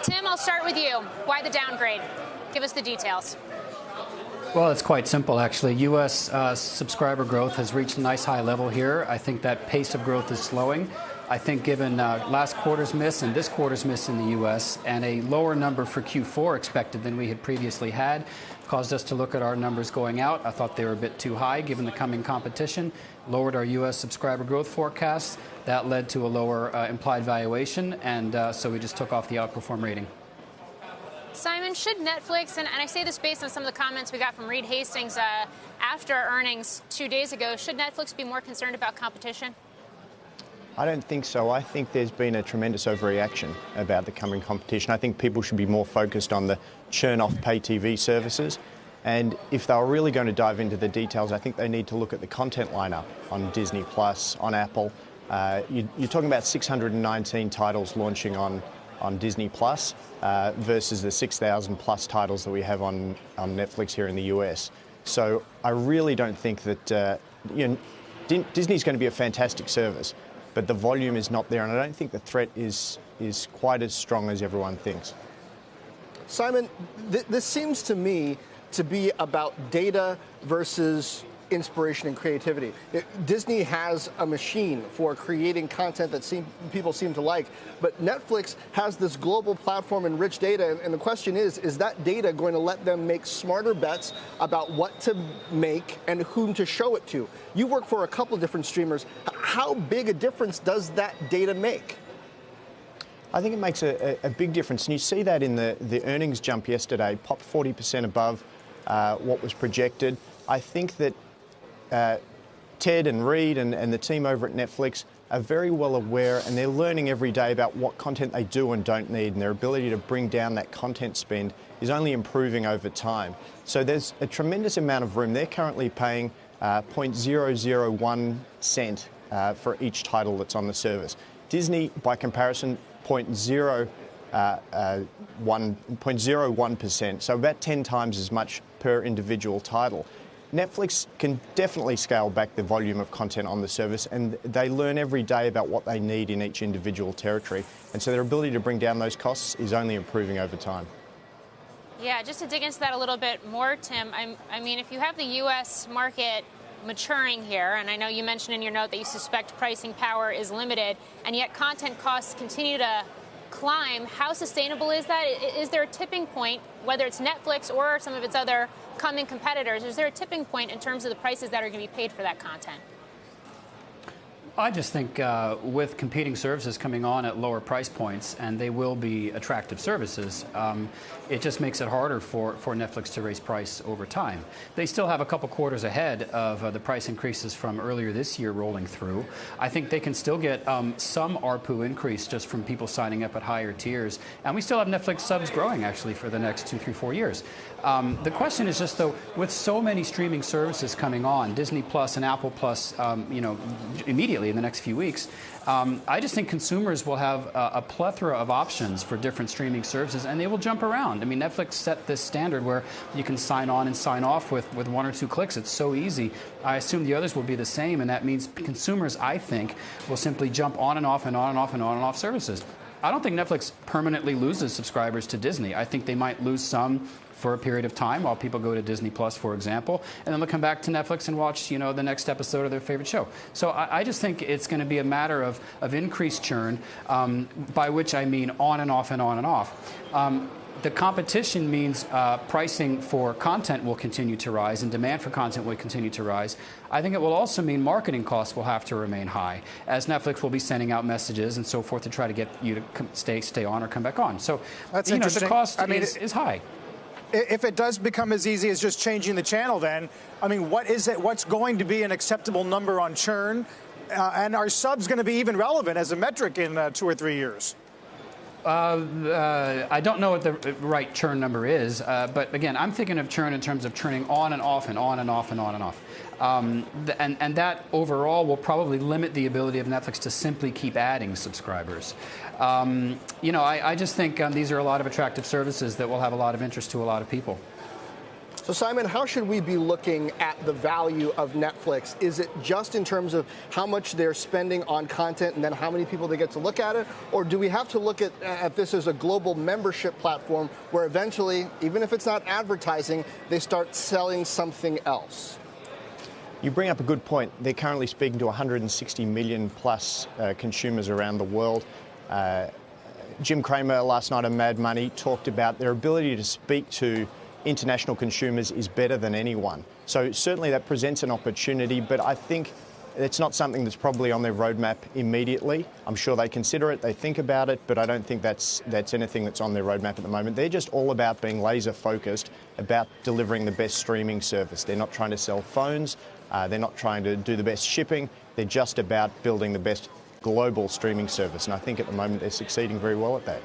Tim, I'll start with you. Why the downgrade? Give us the details. Well, it's quite simple, actually. U.S. Subscriber growth has reached a nice high level here. I think that pace of growth is slowing. I think given last quarter's miss and this quarter's miss in the U.S. and a lower number for Q4 expected than we had previously had, caused us to look at our numbers going out. I thought they were a bit too high given the coming competition. Lowered our U.S. subscriber growth forecasts. That led to a lower implied valuation, and so we just took off the outperform rating. Simon, should Netflix, and I say this based on some of the comments we got from Reed Hastings after earnings 2 days ago, should Netflix be more concerned about competition? I don't think so. I think there's been a tremendous overreaction about the coming competition. I think people should be more focused on the churn off pay TV services. And if they were really going to dive into the details, I think they need to look at the content lineup on Disney+, on Apple. You're talking about 619 titles launching on Disney+, versus the 6,000 plus titles that we have on Netflix here in the US. So I really don't think that Disney's going to be a fantastic service, but the volume is not there, and I don't think the threat is quite as strong as everyone thinks. Simon, this seems to me to be about data versus inspiration and creativity. Disney has a machine for creating content that people seem to like, but Netflix has this global platform and rich data, and the question is that data going to let them make smarter bets about what to make and whom to show it to? You work for a couple of different streamers. How big a difference does that data make? I think it makes a big difference, and you see that in the earnings jump yesterday, popped 40% above what was projected. I think that Ted and Reed and the team over at Netflix are very well aware, and they're learning every day about what content they do and don't need, and their ability to bring down that content spend is only improving over time. So there's a tremendous amount of room. They're currently paying 0.001 cent for each title that's on the service. Disney, by comparison, 0.01%, so about 10 times as much per individual title. Netflix can definitely scale back the volume of content on the service, and they learn every day about what they need in each individual territory. And so their ability to bring down those costs is only improving over time. Yeah, just to dig into that a little bit more, Tim, I mean, if you have the U.S. market maturing here, and I know you mentioned in your note that you suspect pricing power is limited, and yet content costs continue to climb, how sustainable is that? Is there a tipping point, whether it's Netflix or some of its other coming competitors, is there a tipping point in terms of the prices that are going to be paid for that content? I just think with competing services coming on at lower price points, and they will be attractive services, it just makes it harder for Netflix to raise price over time. They still have a couple quarters ahead of the price increases from earlier this year rolling through. I think they can still get some ARPU increase just from people signing up at higher tiers. And we still have Netflix subs growing, actually, for the next 2, 3, 4 years. The question is just, though, with so many streaming services coming on, Disney Plus and Apple Plus, immediately in the next few weeks, I just think consumers will have a plethora of options for different streaming services, and they will jump around. I mean, Netflix set this standard where you can sign on and sign off with 1 or 2 clicks. It's so easy. I assume the others will be the same, and that means consumers, I think, will simply jump on and off and on and off and on and off services. I don't think Netflix permanently loses subscribers to Disney. I think they might lose some for a period of time while people go to Disney Plus, for example, and then they'll come back to Netflix and watch, the next episode of their favorite show. So I just think it's going to be a matter of increased churn, by which I mean on and off and on and off. The competition means pricing for content will continue to rise and demand for content will continue to rise. I think it will also mean marketing costs will have to remain high, as Netflix will be sending out messages and so forth to try to get you to stay on or come back on. So the cost is high. If it does become as easy as just changing the channel, then, I mean, what is it? What's going to be an acceptable number on churn? And are subs going to be even relevant as a metric in 2 or 3 years? I don't know what the right churn number is, but again, I'm thinking of churn in terms of churning on and off and on and off and on and off. And that overall will probably limit the ability of Netflix to simply keep adding subscribers. I just think these are a lot of attractive services that will have a lot of interest to a lot of people. So Simon, how should we be looking at the value of Netflix? Is it just in terms of how much they're spending on content and then how many people they get to look at it? Or do we have to look at this as a global membership platform where eventually, even if it's not advertising, they start selling something else? You bring up a good point. They're currently speaking to 160 million plus consumers around the world. Jim Cramer last night on Mad Money talked about their ability to speak to international consumers is better than anyone. So certainly that presents an opportunity, but I think it's not something that's probably on their roadmap immediately. I'm sure they consider it, they think about it, but I don't think that's anything that's on their roadmap at the moment. They're just all about being laser focused about delivering the best streaming service. They're not trying to sell phones, they're not trying to do the best shipping, they're just about building the best global streaming service, and I think at the moment they're succeeding very well at that.